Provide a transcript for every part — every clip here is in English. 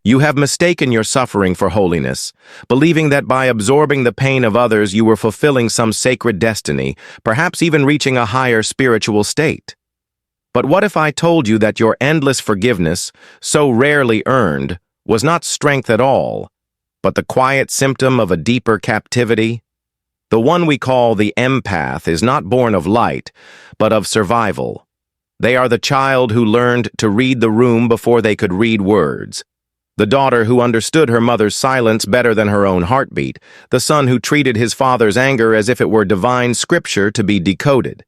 You have mistaken your suffering for holiness, believing that by absorbing the pain of others you were fulfilling some sacred destiny, perhaps even reaching a higher spiritual state. But what if I told you that your endless forgiveness, so rarely earned, was not strength at all, but the quiet symptom of a deeper captivity? The one we call the empath is not born of light, but of survival. They are the child who learned to read the room before they could read words, the daughter who understood her mother's silence better than her own heartbeat, the son who treated his father's anger as if it were divine scripture to be decoded.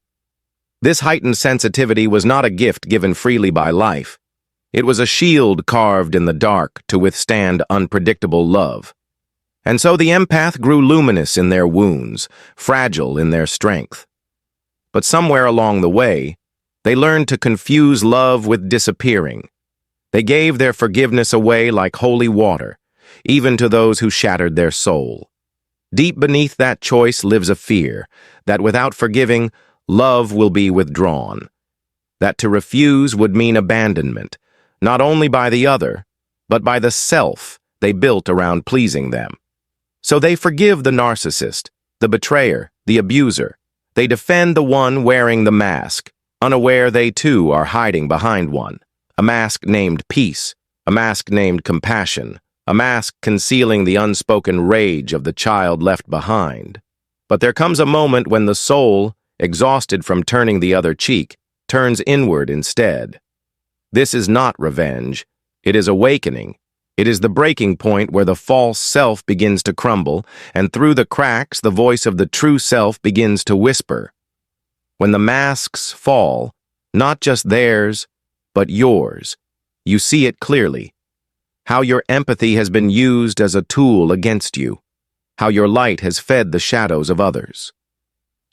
This heightened sensitivity was not a gift given freely by life. It was a shield carved in the dark to withstand unpredictable love. And so the empath grew luminous in their wounds, fragile in their strength. But somewhere along the way, they learned to confuse love with disappearing. They gave their forgiveness away like holy water, even to those who shattered their soul. Deep beneath that choice lives a fear that without forgiving, love will be withdrawn. That to refuse would mean abandonment, not only by the other, but by the self they built around pleasing them. So they forgive the narcissist, the betrayer, the abuser. They defend the one wearing the mask, unaware they too are hiding behind one. A mask named peace, a mask named compassion, a mask concealing the unspoken rage of the child left behind. But there comes a moment when the soul, exhausted from turning the other cheek, turns inward instead. This is not revenge. It is awakening. It is the breaking point where the false self begins to crumble, and through the cracks the voice of the true self begins to whisper. When the masks fall, not just theirs, but yours, you see it clearly. How your empathy has been used as a tool against you. How your light has fed the shadows of others.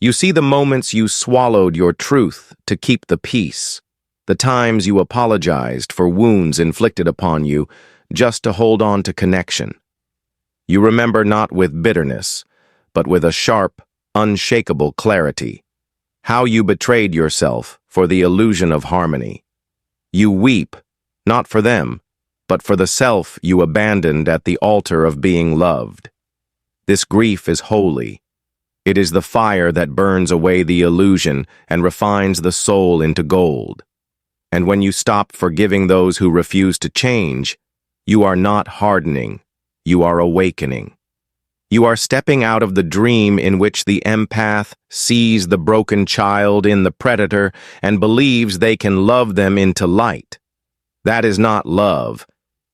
You see the moments you swallowed your truth to keep the peace. The times you apologized for wounds inflicted upon you just to hold on to connection. You remember not with bitterness, but with a sharp, unshakable clarity. How you betrayed yourself for the illusion of harmony. You weep, not for them, but for the self you abandoned at the altar of being loved. This grief is holy. It is the fire that burns away the illusion and refines the soul into gold. And when you stop forgiving those who refuse to change, you are not hardening, you are awakening. You are stepping out of the dream in which the empath sees the broken child in the predator and believes they can love them into light. That is not love.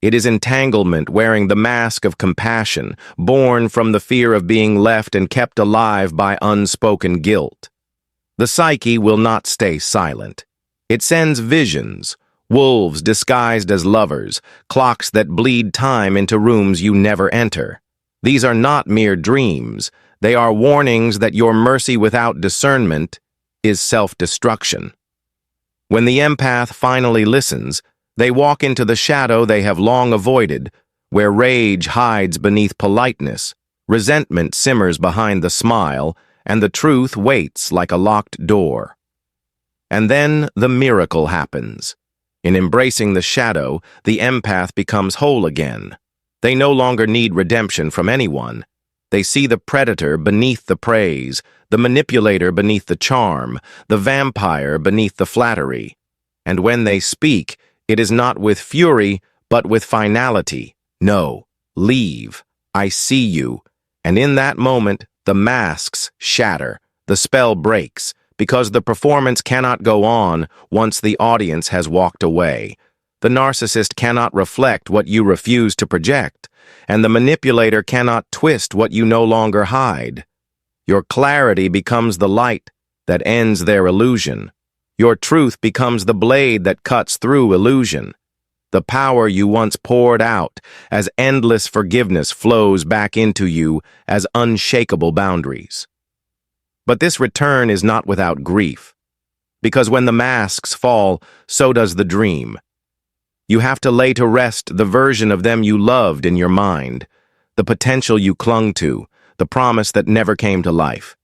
It is entanglement wearing the mask of compassion, born from the fear of being left and kept alive by unspoken guilt. The psyche will not stay silent. It sends visions, wolves disguised as lovers, clocks that bleed time into rooms you never enter. These are not mere dreams. They are warnings that your mercy without discernment is self-destruction. When the empath finally listens, they walk into the shadow they have long avoided, where rage hides beneath politeness, resentment simmers behind the smile, and the truth waits like a locked door. And then the miracle happens. In embracing the shadow, the empath becomes whole again. They no longer need redemption from anyone. They see the predator beneath the praise, the manipulator beneath the charm, the vampire beneath the flattery. And when they speak, it is not with fury, but with finality. No, leave. I see you. And in that moment, the masks shatter. The spell breaks, because the performance cannot go on once the audience has walked away. The narcissist cannot reflect what you refuse to project, and the manipulator cannot twist what you no longer hide. Your clarity becomes the light that ends their illusion. Your truth becomes the blade that cuts through illusion. The power you once poured out as endless forgiveness flows back into you as unshakable boundaries. But this return is not without grief, because when the masks fall, so does the dream. You have to lay to rest the version of them you loved in your mind, the potential you clung to, the promise that never came to life.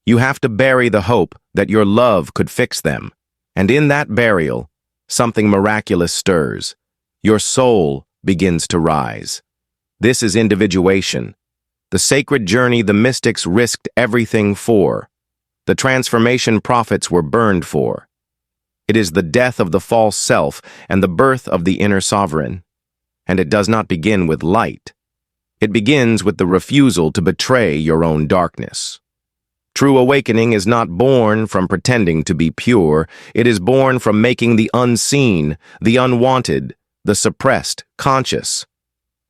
You have to bury the hope that your love could fix them. And in that burial, something miraculous stirs. Your soul, begins to rise. This is individuation, the sacred journey the mystics risked everything for, the transformation prophets were burned for. It is the death of the false self and the birth of the inner sovereign. And it does not begin with light. It begins with the refusal to betray your own darkness. True awakening is not born from pretending to be pure. It is born from making the unseen, the unwanted, the suppressed conscious.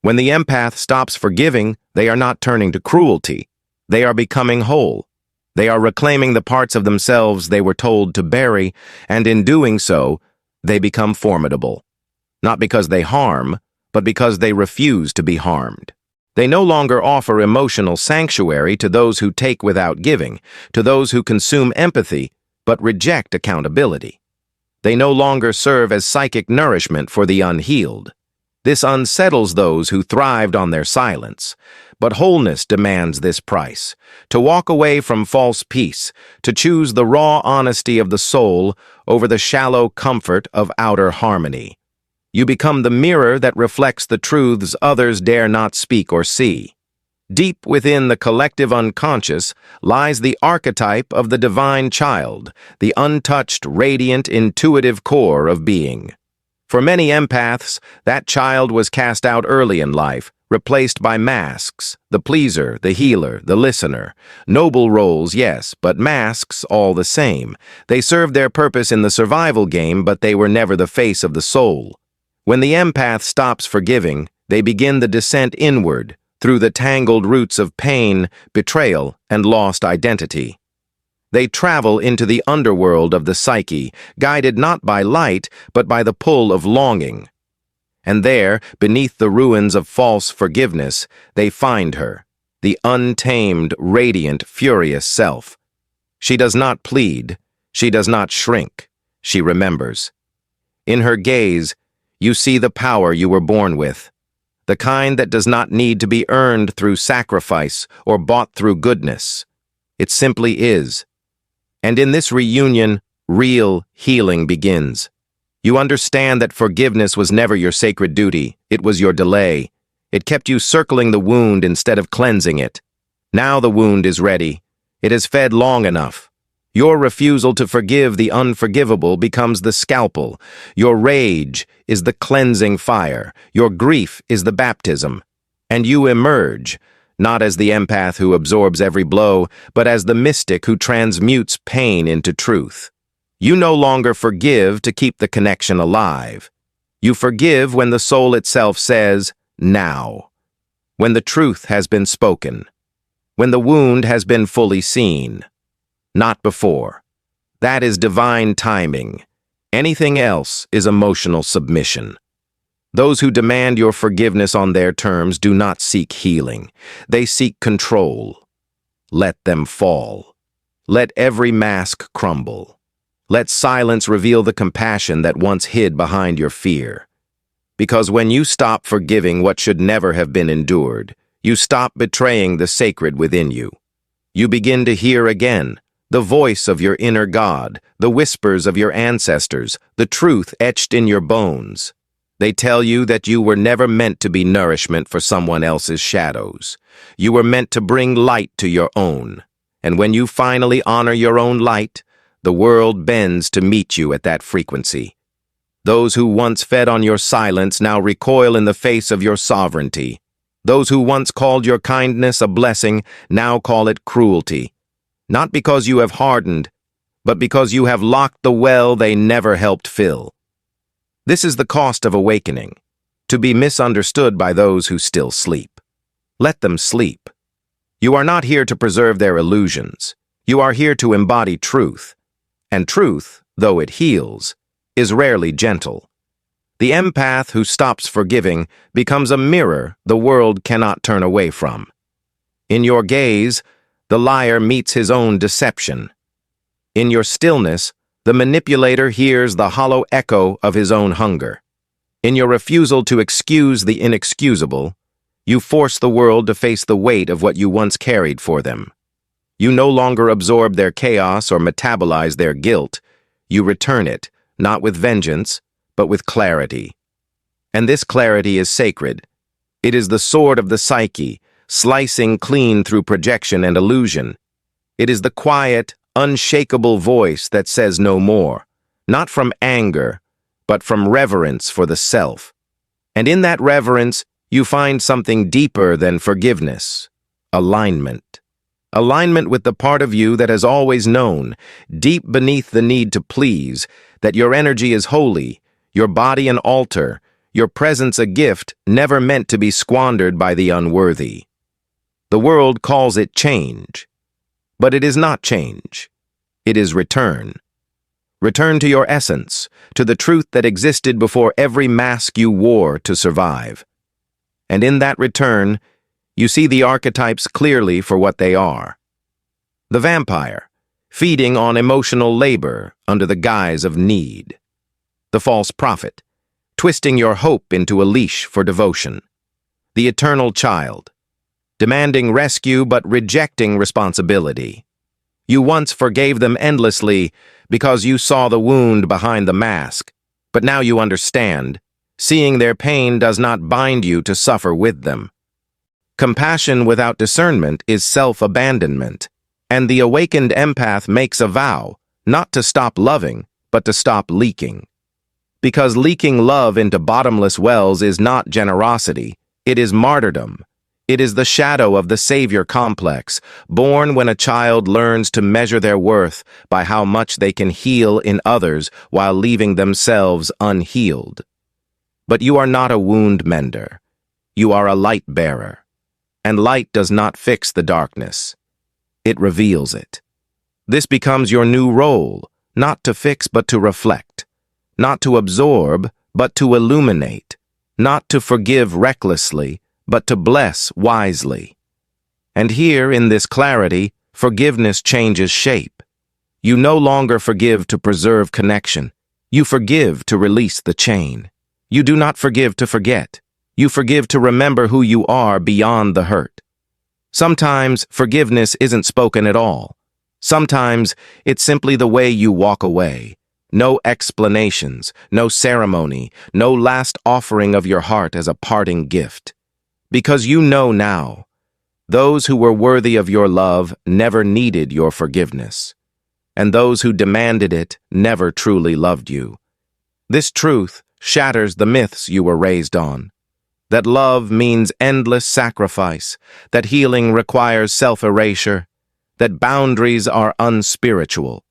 When the empath stops forgiving, they are not turning to cruelty. They are becoming whole. They are reclaiming the parts of themselves they were told to bury, and in doing so, they become formidable. Not because they harm, but because they refuse to be harmed. They no longer offer emotional sanctuary to those who take without giving, to those who consume empathy but reject accountability. They no longer serve as psychic nourishment for the unhealed. This unsettles those who thrived on their silence. But wholeness demands this price: to walk away from false peace, to choose the raw honesty of the soul over the shallow comfort of outer harmony. You become the mirror that reflects the truths others dare not speak or see. Deep within the collective unconscious lies the archetype of the divine child, the untouched, radiant, intuitive core of being. For many empaths, that child was cast out early in life, replaced by masks: the pleaser, the healer, the listener. Noble roles, yes, but masks all the same. They served their purpose in the survival game, but they were never the face of the soul. When the empath stops forgiving, they begin the descent inward, through the tangled roots of pain, betrayal, and lost identity. They travel into the underworld of the psyche, guided not by light, but by the pull of longing. And there, beneath the ruins of false forgiveness, they find her, the untamed, radiant, furious self. She does not plead, she does not shrink, she remembers. In her gaze, you see the power you were born with, the kind that does not need to be earned through sacrifice or bought through goodness. It simply is. And in this reunion, real healing begins. You understand that forgiveness was never your sacred duty, it was your delay. It kept you circling the wound instead of cleansing it. Now the wound is ready. It has fed long enough. Your refusal to forgive the unforgivable becomes the scalpel. Your rage is the cleansing fire. Your grief is the baptism. And you emerge, not as the empath who absorbs every blow, but as the mystic who transmutes pain into truth. You no longer forgive to keep the connection alive. You forgive when the soul itself says, now. When the truth has been spoken. When the wound has been fully seen. Not before. That is divine timing. Anything else is emotional submission. Those who demand your forgiveness on their terms do not seek healing. They seek control. Let them fall. Let every mask crumble. Let silence reveal the compassion that once hid behind your fear. Because when you stop forgiving what should never have been endured, you stop betraying the sacred within you. You begin to hear again the voice of your inner God, the whispers of your ancestors, the truth etched in your bones. They tell you that you were never meant to be nourishment for someone else's shadows. You were meant to bring light to your own. And when you finally honor your own light, the world bends to meet you at that frequency. Those who once fed on your silence now recoil in the face of your sovereignty. Those who once called your kindness a blessing now call it cruelty. Not because you have hardened, but because you have locked the well they never helped fill. This is the cost of awakening, to be misunderstood by those who still sleep. Let them sleep. You are not here to preserve their illusions. You are here to embody truth. And truth, though it heals, is rarely gentle. The empath who stops forgiving becomes a mirror the world cannot turn away from. In your gaze, the liar meets his own deception. In your stillness, the manipulator hears the hollow echo of his own hunger. In your refusal to excuse the inexcusable, you force the world to face the weight of what you once carried for them. You no longer absorb their chaos or metabolize their guilt. You return it, not with vengeance, but with clarity. And this clarity is sacred. It is the sword of the psyche, slicing clean through projection and illusion. It is the quiet, unshakable voice that says no more, not from anger, but from reverence for the self. And in that reverence, you find something deeper than forgiveness: alignment. Alignment with the part of you that has always known, deep beneath the need to please, that your energy is holy, your body an altar, your presence a gift never meant to be squandered by the unworthy. The world calls it change, but it is not change. It is return. Return to your essence, to the truth that existed before every mask you wore to survive. And in that return, you see the archetypes clearly for what they are. The vampire, feeding on emotional labor under the guise of need. The false prophet, twisting your hope into a leash for devotion. The eternal child, demanding rescue but rejecting responsibility. You once forgave them endlessly because you saw the wound behind the mask, but now you understand. Seeing their pain does not bind you to suffer with them. Compassion without discernment is self-abandonment, and the awakened empath makes a vow not to stop loving, but to stop leaking. Because leaking love into bottomless wells is not generosity, it is martyrdom. It is the shadow of the savior complex, born when a child learns to measure their worth by how much they can heal in others while leaving themselves unhealed. But you are not a wound mender. You are a light bearer. And light does not fix the darkness. It reveals it. This becomes your new role, not to fix but to reflect, not to absorb but to illuminate, not to forgive recklessly, but to bless wisely. And here, in this clarity, forgiveness changes shape. You no longer forgive to preserve connection. You forgive to release the chain. You do not forgive to forget. You forgive to remember who you are beyond the hurt. Sometimes forgiveness isn't spoken at all. Sometimes it's simply the way you walk away. No explanations, no ceremony, no last offering of your heart as a parting gift. Because you know now, those who were worthy of your love never needed your forgiveness, and those who demanded it never truly loved you. This truth shatters the myths you were raised on, that love means endless sacrifice, that healing requires self-erasure, that boundaries are unspiritual.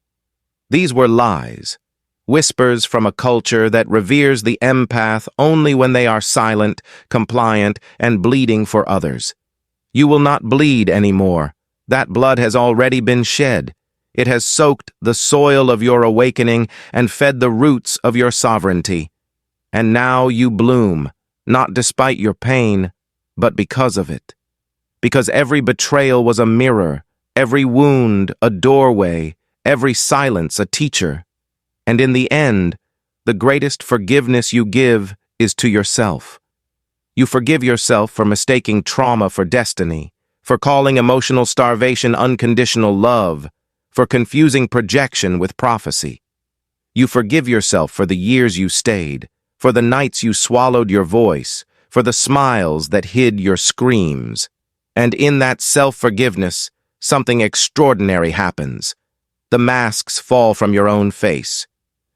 These were lies. Whispers from a culture that reveres the empath only when they are silent, compliant, and bleeding for others. You will not bleed anymore. That blood has already been shed. It has soaked the soil of your awakening and fed the roots of your sovereignty. And now you bloom, not despite your pain, but because of it. Because every betrayal was a mirror, every wound a doorway, every silence a teacher. And in the end, the greatest forgiveness you give is to yourself. You forgive yourself for mistaking trauma for destiny, for calling emotional starvation unconditional love, for confusing projection with prophecy. You forgive yourself for the years you stayed, for the nights you swallowed your voice, for the smiles that hid your screams. And in that self-forgiveness, something extraordinary happens. The masks fall from your own face.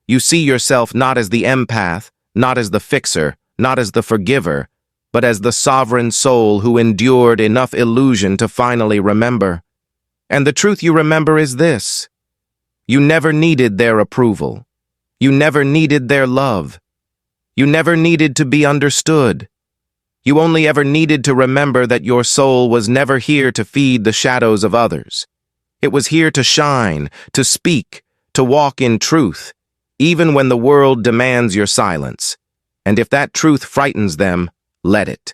You see yourself not as the empath, not as the fixer, not as the forgiver, but as the sovereign soul who endured enough illusion to finally remember. And the truth you remember is this: you never needed their approval. You never needed their love. You never needed to be understood. You only ever needed to remember that your soul was never here to feed the shadows of others. It was here to shine, to speak, to walk in truth, even when the world demands your silence. And if that truth frightens them, let it.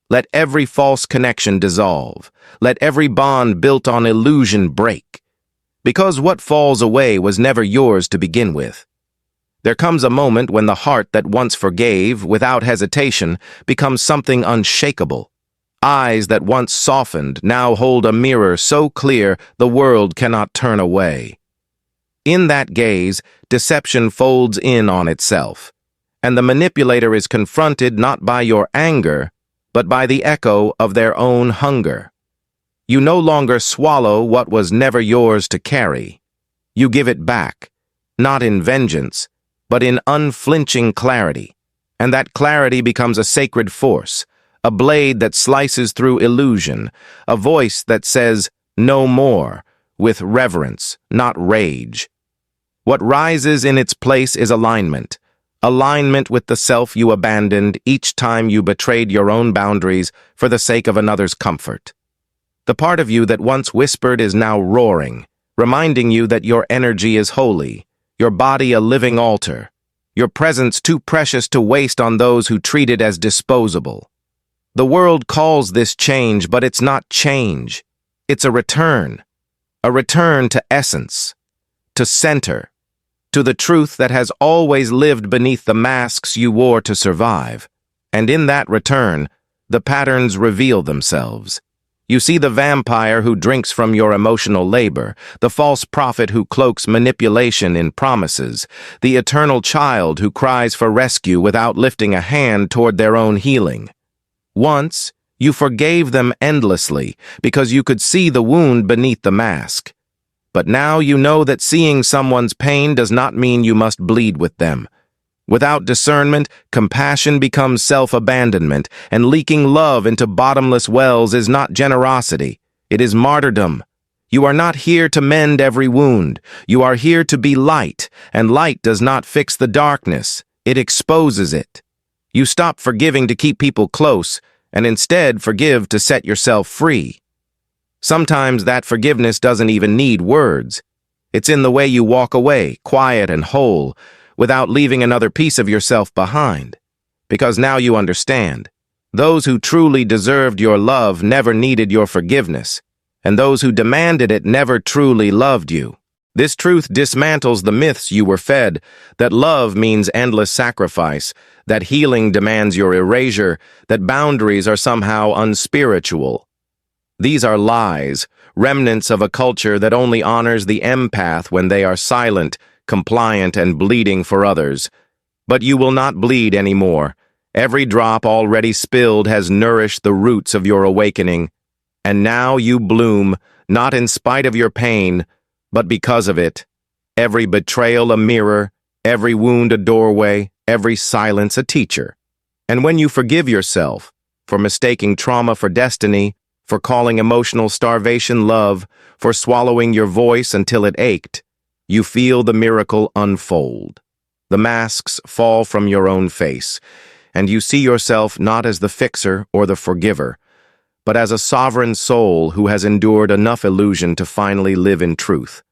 Let every false connection dissolve. Let every bond built on illusion break. Because what falls away was never yours to begin with. There comes a moment when the heart that once forgave, without hesitation, becomes something unshakable. Eyes that once softened now hold a mirror so clear the world cannot turn away. In that gaze, deception folds in on itself, and the manipulator is confronted not by your anger, but by the echo of their own hunger. You no longer swallow what was never yours to carry. You give it back, not in vengeance, but in unflinching clarity. And that clarity becomes a sacred force, a blade that slices through illusion, a voice that says, "No more," with reverence, not rage. What rises in its place is alignment. Alignment with the self you abandoned each time you betrayed your own boundaries for the sake of another's comfort. The part of you that once whispered is now roaring, reminding you that your energy is holy, your body a living altar, your presence too precious to waste on those who treat it as disposable. The world calls this change, but it's not change. It's a return to essence, to center, to the truth that has always lived beneath the masks you wore to survive. And in that return, the patterns reveal themselves. You see the vampire who drinks from your emotional labor, the false prophet who cloaks manipulation in promises, the eternal child who cries for rescue without lifting a hand toward their own healing. Once, you forgave them endlessly because you could see the wound beneath the mask. But now you know that seeing someone's pain does not mean you must bleed with them. Without discernment, compassion becomes self-abandonment, and leaking love into bottomless wells is not generosity, it is martyrdom. You are not here to mend every wound. You are here to be light, and light does not fix the darkness, it exposes it. You stop forgiving to keep people close, and instead forgive to set yourself free. Sometimes that forgiveness doesn't even need words. It's in the way you walk away, quiet and whole, without leaving another piece of yourself behind. Because now you understand. Those who truly deserved your love never needed your forgiveness, and those who demanded it never truly loved you. This truth dismantles the myths you were fed, that love means endless sacrifice, that healing demands your erasure, that boundaries are somehow unspiritual. These are lies, remnants of a culture that only honors the empath when they are silent, compliant, and bleeding for others. But you will not bleed anymore. Every drop already spilled has nourished the roots of your awakening. And now you bloom, not in spite of your pain, but because of it. Every betrayal a mirror, every wound a doorway, every silence a teacher. And when you forgive yourself for mistaking trauma for destiny, for calling emotional starvation love, for swallowing your voice until it ached, you feel the miracle unfold. The masks fall from your own face, and you see yourself not as the fixer or the forgiver, but as a sovereign soul who has endured enough illusion to finally live in truth.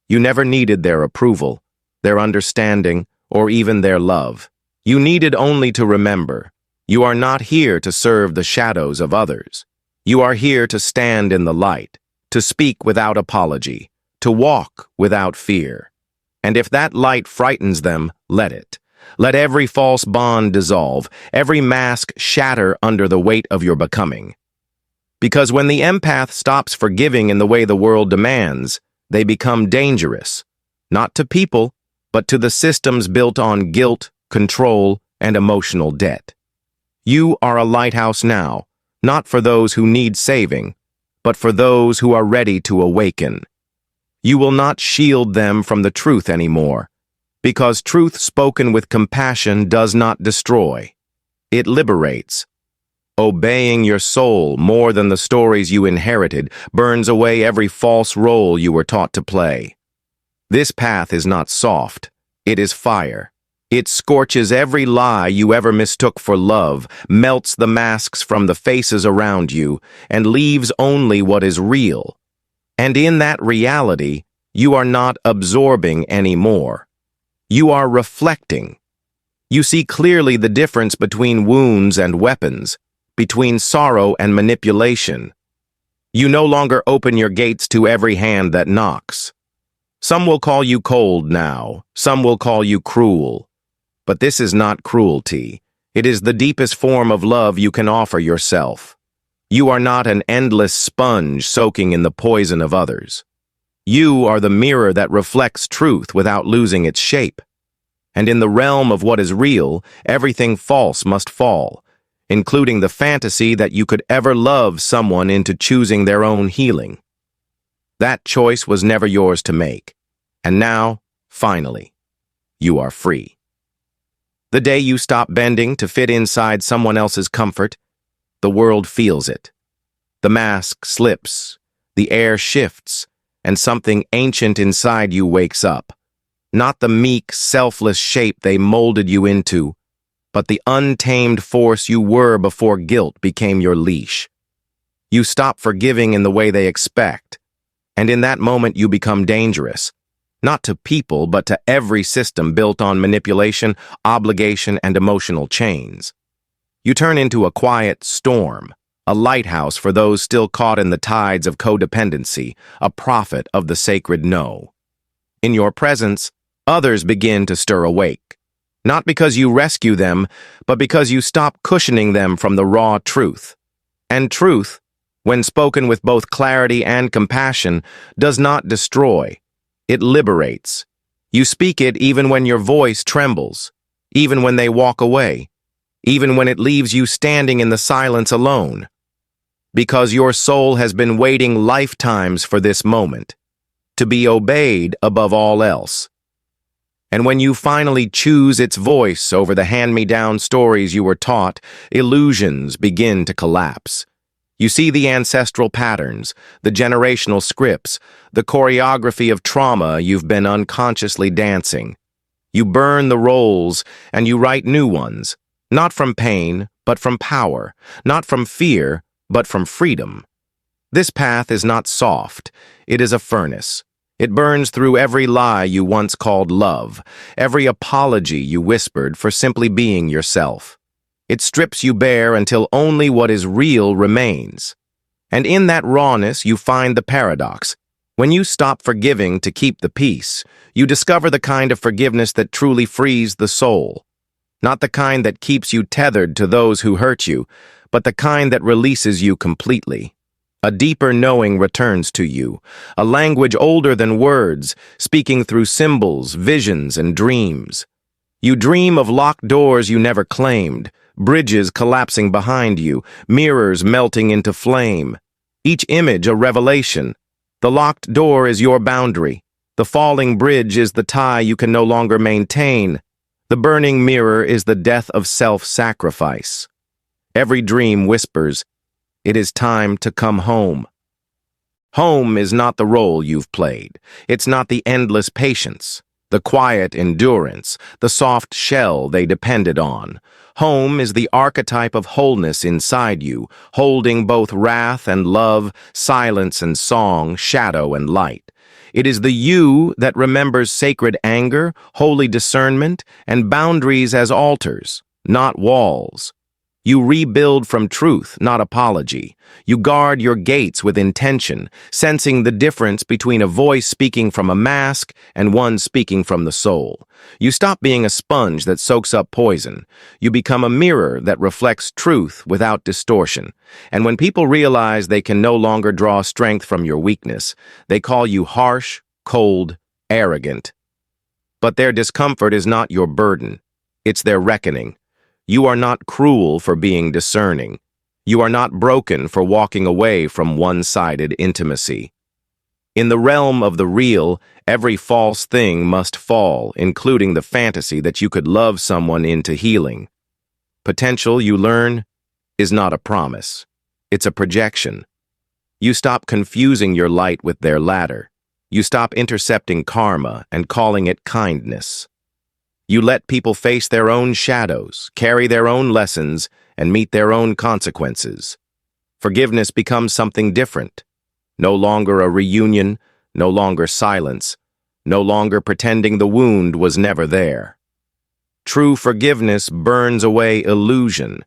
You never needed their approval, their understanding, or even their love. You needed only to remember, you are not here to serve the shadows of others. You are here to stand in the light, to speak without apology, to walk without fear. And if that light frightens them, let it. Let every false bond dissolve, every mask shatter under the weight of your becoming. Because when the empath stops forgiving in the way the world demands, they become dangerous, not to people, but to the systems built on guilt, control, and emotional debt. You are a lighthouse now, not for those who need saving, but for those who are ready to awaken. You will not shield them from the truth anymore, because truth spoken with compassion does not destroy. It liberates. Obeying your soul more than the stories you inherited burns away every false role you were taught to play. This path is not soft, it is fire. It scorches every lie you ever mistook for love, melts the masks from the faces around you, and leaves only what is real. And in that reality, you are not absorbing anymore. You are reflecting. You see clearly the difference between wounds and weapons, between sorrow and manipulation. You no longer open your gates to every hand that knocks. Some will call you cold now, some will call you cruel. But this is not cruelty. It is the deepest form of love you can offer yourself. You are not an endless sponge soaking in the poison of others. You are the mirror that reflects truth without losing its shape. And in the realm of what is real, everything false must fall, including the fantasy that you could ever love someone into choosing their own healing. That choice was never yours to make. And now, finally, you are free. The day you stop bending to fit inside someone else's comfort, the world feels it. The mask slips, the air shifts, and something ancient inside you wakes up. Not the meek, selfless shape they molded you into, but the untamed force you were before guilt became your leash. You stop forgiving in the way they expect, and in that moment you become dangerous, not to people but to every system built on manipulation, obligation, and emotional chains. You turn into a quiet storm, a lighthouse for those still caught in the tides of codependency, a prophet of the sacred no. In your presence, others begin to stir awake, not because you rescue them, but because you stop cushioning them from the raw truth. And truth, when spoken with both clarity and compassion, does not destroy. It liberates. You speak it even when your voice trembles, even when they walk away, even when it leaves you standing in the silence alone. Because your soul has been waiting lifetimes for this moment, to be obeyed above all else. And when you finally choose its voice over the hand-me-down stories you were taught, illusions begin to collapse. You see the ancestral patterns, the generational scripts, the choreography of trauma you've been unconsciously dancing. You burn the roles and you write new ones, not from pain, but from power, not from fear, but from freedom. This path is not soft, it is a furnace. It burns through every lie you once called love, every apology you whispered for simply being yourself. It strips you bare until only what is real remains. And in that rawness you find the paradox. When you stop forgiving to keep the peace, you discover the kind of forgiveness that truly frees the soul. Not the kind that keeps you tethered to those who hurt you, but the kind that releases you completely. A deeper knowing returns to you, a language older than words, speaking through symbols, visions, and dreams. You dream of locked doors you never claimed, bridges collapsing behind you, mirrors melting into flame. Each image a revelation. The locked door is your boundary. The falling bridge is the tie you can no longer maintain. The burning mirror is the death of self-sacrifice. Every dream whispers, "It is time to come home." Home is not the role you've played. It's not the endless patience, the quiet endurance, the soft shell they depended on. Home is the archetype of wholeness inside you, holding both wrath and love, silence and song, shadow and light. It is the you that remembers sacred anger, holy discernment, and boundaries as altars, not walls. You rebuild from truth, not apology. You guard your gates with intention, sensing the difference between a voice speaking from a mask and one speaking from the soul. You stop being a sponge that soaks up poison. You become a mirror that reflects truth without distortion. And when people realize they can no longer draw strength from your weakness, they call you harsh, cold, arrogant. But their discomfort is not your burden. It's their reckoning. You are not cruel for being discerning. You are not broken for walking away from one-sided intimacy. In the realm of the real, every false thing must fall, including the fantasy that you could love someone into healing. Potential, you learn, is not a promise. It's a projection. You stop confusing your light with their ladder. You stop intercepting karma and calling it kindness. You let people face their own shadows, carry their own lessons, and meet their own consequences. Forgiveness becomes something different. No longer a reunion, no longer silence, no longer pretending the wound was never there. True forgiveness burns away illusion,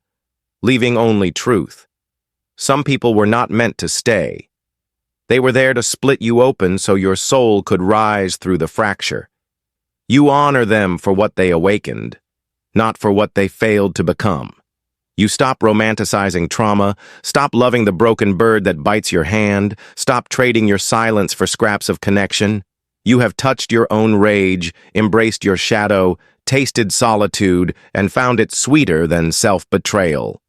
leaving only truth. Some people were not meant to stay. They were there to split you open so your soul could rise through the fracture. You honor them for what they awakened, not for what they failed to become. You stop romanticizing trauma, stop loving the broken bird that bites your hand, stop trading your silence for scraps of connection. You have touched your own rage, embraced your shadow, tasted solitude, and found it sweeter than self-betrayal.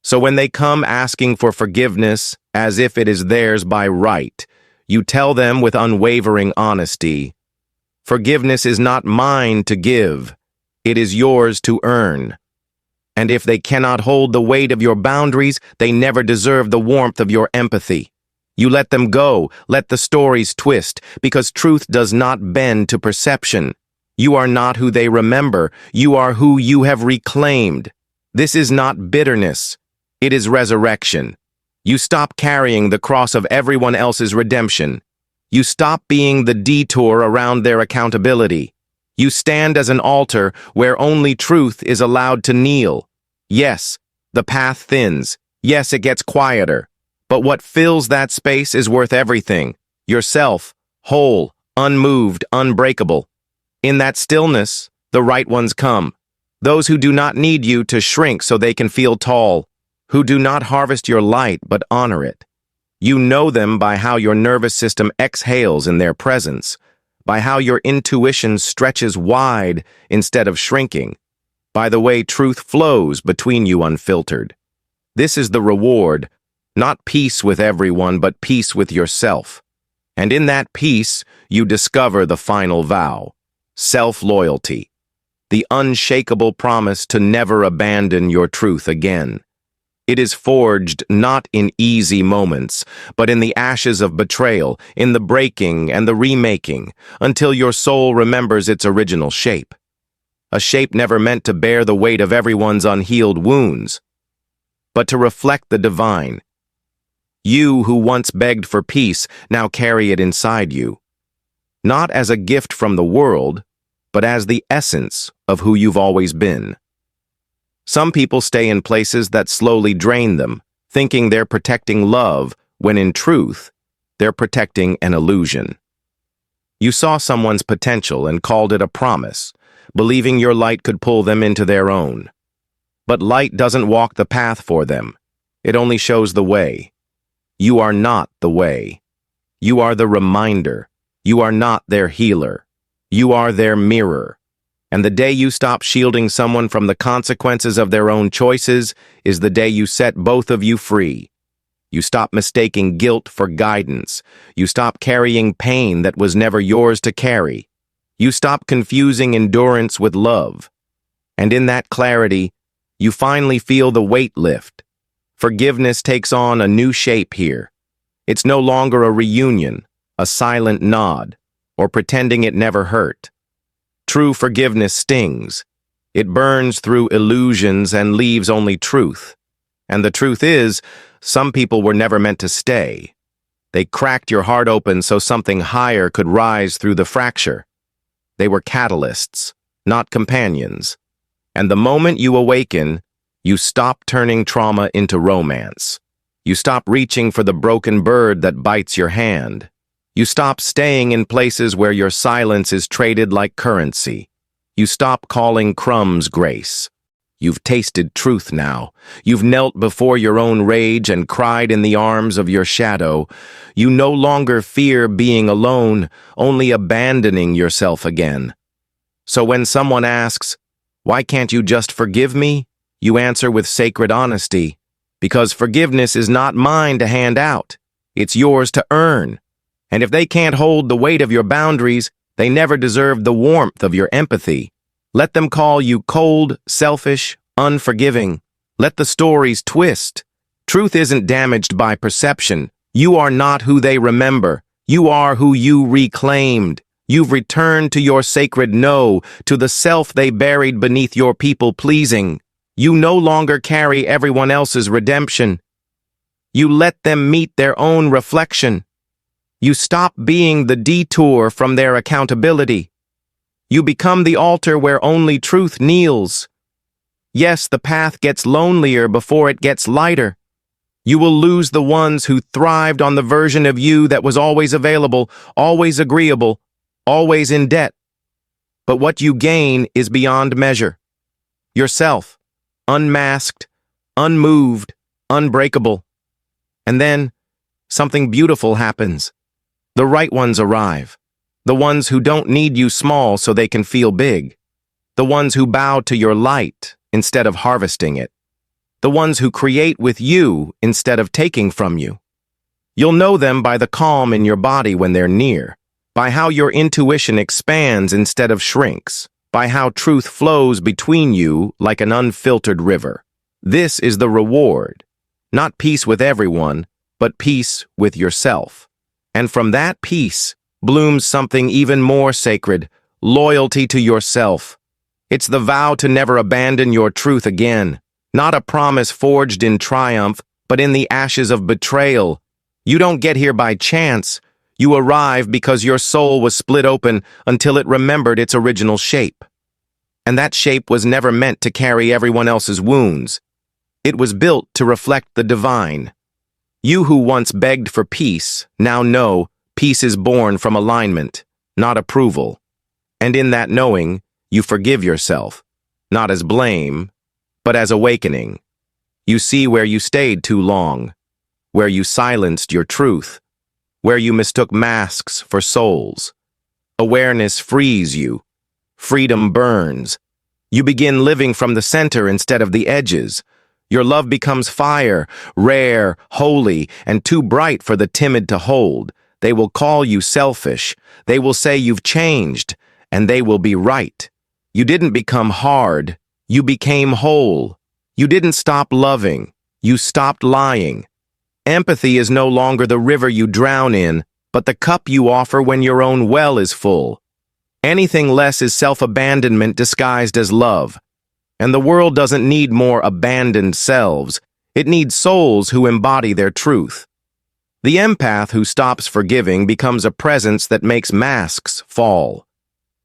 So when they come asking for forgiveness, as if it is theirs by right, you tell them with unwavering honesty, "Forgiveness is not mine to give, it is yours to earn." And if they cannot hold the weight of your boundaries, they never deserve the warmth of your empathy. You let them go, let the stories twist, because truth does not bend to perception. You are not who they remember, you are who you have reclaimed. This is not bitterness, it is resurrection. You stop carrying the cross of everyone else's redemption. You stop being the detour around their accountability. You stand as an altar where only truth is allowed to kneel. Yes, the path thins. Yes, it gets quieter. But what fills that space is worth everything. Yourself, whole, unmoved, unbreakable. In that stillness, the right ones come. Those who do not need you to shrink so they can feel tall. Who do not harvest your light but honor it. You know them by how your nervous system exhales in their presence, by how your intuition stretches wide instead of shrinking, by the way truth flows between you unfiltered. This is the reward, not peace with everyone, but peace with yourself. And in that peace, you discover the final vow, self-loyalty, the unshakable promise to never abandon your truth again. It is forged not in easy moments, but in the ashes of betrayal, in the breaking and the remaking, until your soul remembers its original shape. A shape never meant to bear the weight of everyone's unhealed wounds, but to reflect the divine. You who once begged for peace now carry it inside you, not as a gift from the world, but as the essence of who you've always been. Some people stay in places that slowly drain them, thinking they're protecting love, when in truth, they're protecting an illusion. You saw someone's potential and called it a promise, believing your light could pull them into their own. But light doesn't walk the path for them. It only shows the way. You are not the way. You are the reminder. You are not their healer. You are their mirror. And the day you stop shielding someone from the consequences of their own choices is the day you set both of you free. You stop mistaking guilt for guidance. You stop carrying pain that was never yours to carry. You stop confusing endurance with love. And in that clarity, you finally feel the weight lift. Forgiveness takes on a new shape here. It's no longer a reunion, a silent nod, or pretending it never hurt. True forgiveness stings. It burns through illusions and leaves only truth. And the truth is, some people were never meant to stay. They cracked your heart open so something higher could rise through the fracture. They were catalysts, not companions. And the moment you awaken, you stop turning trauma into romance. You stop reaching for the broken bird that bites your hand. You stop staying in places where your silence is traded like currency. You stop calling crumbs grace. You've tasted truth now. You've knelt before your own rage and cried in the arms of your shadow. You no longer fear being alone, only abandoning yourself again. So when someone asks, "Why can't you just forgive me?" you answer with sacred honesty, because forgiveness is not mine to hand out. It's yours to earn. And if they can't hold the weight of your boundaries, they never deserve the warmth of your empathy. Let them call you cold, selfish, unforgiving. Let the stories twist. Truth isn't damaged by perception. You are not who they remember. You are who you reclaimed. You've returned to your sacred no, to the self they buried beneath your people-pleasing. You no longer carry everyone else's redemption. You let them meet their own reflection. You stop being the detour from their accountability. You become the altar where only truth kneels. Yes, the path gets lonelier before it gets lighter. You will lose the ones who thrived on the version of you that was always available, always agreeable, always in debt. But what you gain is beyond measure. Yourself, unmasked, unmoved, unbreakable. And then, something beautiful happens. The right ones arrive. The ones who don't need you small so they can feel big. The ones who bow to your light instead of harvesting it. The ones who create with you instead of taking from you. You'll know them by the calm in your body when they're near, by how your intuition expands instead of shrinks, by how truth flows between you like an unfiltered river. This is the reward. Not peace with everyone, but peace with yourself. And from that peace blooms something even more sacred, loyalty to yourself. It's the vow to never abandon your truth again, not a promise forged in triumph, but in the ashes of betrayal. You don't get here by chance. You arrive because your soul was split open until it remembered its original shape. And that shape was never meant to carry everyone else's wounds. It was built to reflect the divine. You who once begged for peace now know peace is born from alignment, not approval. And in that knowing, you forgive yourself, not as blame, but as awakening. You see where you stayed too long, where you silenced your truth, where you mistook masks for souls. Awareness frees you. Freedom burns. You begin living from the center instead of the edges. Your love becomes fire, rare, holy, and too bright for the timid to hold. They will call you selfish. They will say you've changed, and they will be right. You didn't become hard. You became whole. You didn't stop loving. You stopped lying. Empathy is no longer the river you drown in, but the cup you offer when your own well is full. Anything less is self-abandonment disguised as love. And the world doesn't need more abandoned selves. It needs souls who embody their truth. The empath who stops forgiving becomes a presence that makes masks fall.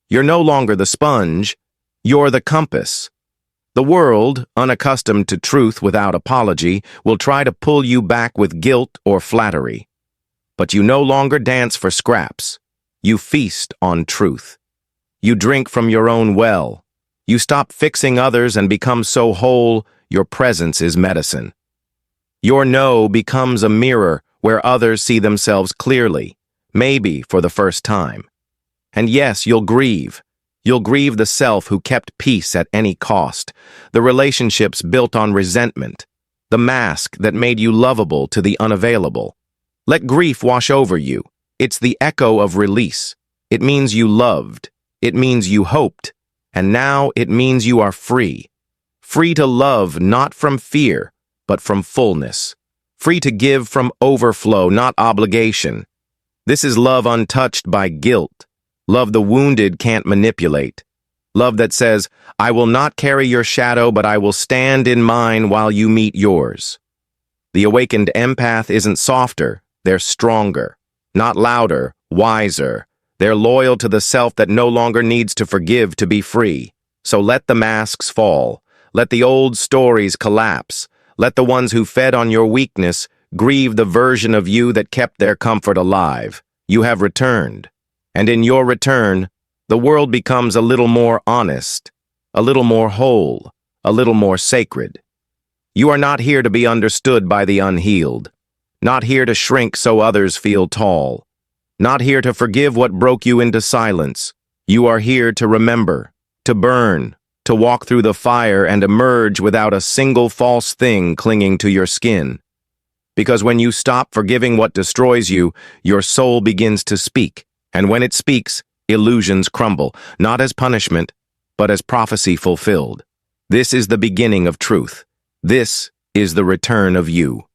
You're no longer the sponge. You're the compass. The world, unaccustomed to truth without apology, will try to pull you back with guilt or flattery. But you no longer dance for scraps. You feast on truth. You drink from your own well. You stop fixing others and become so whole, your presence is medicine. Your no becomes a mirror where others see themselves clearly, maybe for the first time. And yes, you'll grieve. You'll grieve the self who kept peace at any cost, the relationships built on resentment, the mask that made you lovable to the unavailable. Let grief wash over you. It's the echo of release. It means you loved. It means you hoped. And now it means you are free. Free to love not from fear, but from fullness. Free to give from overflow, not obligation. This is love untouched by guilt. Love the wounded can't manipulate. Love that says, I will not carry your shadow, but I will stand in mine while you meet yours. The awakened empath isn't softer, they're stronger. Not louder, wiser. They're loyal to the self that no longer needs to forgive to be free. So let the masks fall. Let the old stories collapse. Let the ones who fed on your weakness grieve the version of you that kept their comfort alive. You have returned. And in your return, the world becomes a little more honest, a little more whole, a little more sacred. You are not here to be understood by the unhealed. Not here to shrink so others feel tall. Not here to forgive what broke you into silence. You are here to remember, to burn, to walk through the fire and emerge without a single false thing clinging to your skin. Because when you stop forgiving what destroys you, your soul begins to speak. And when it speaks, illusions crumble, not as punishment, but as prophecy fulfilled. This is the beginning of truth. This is the return of you.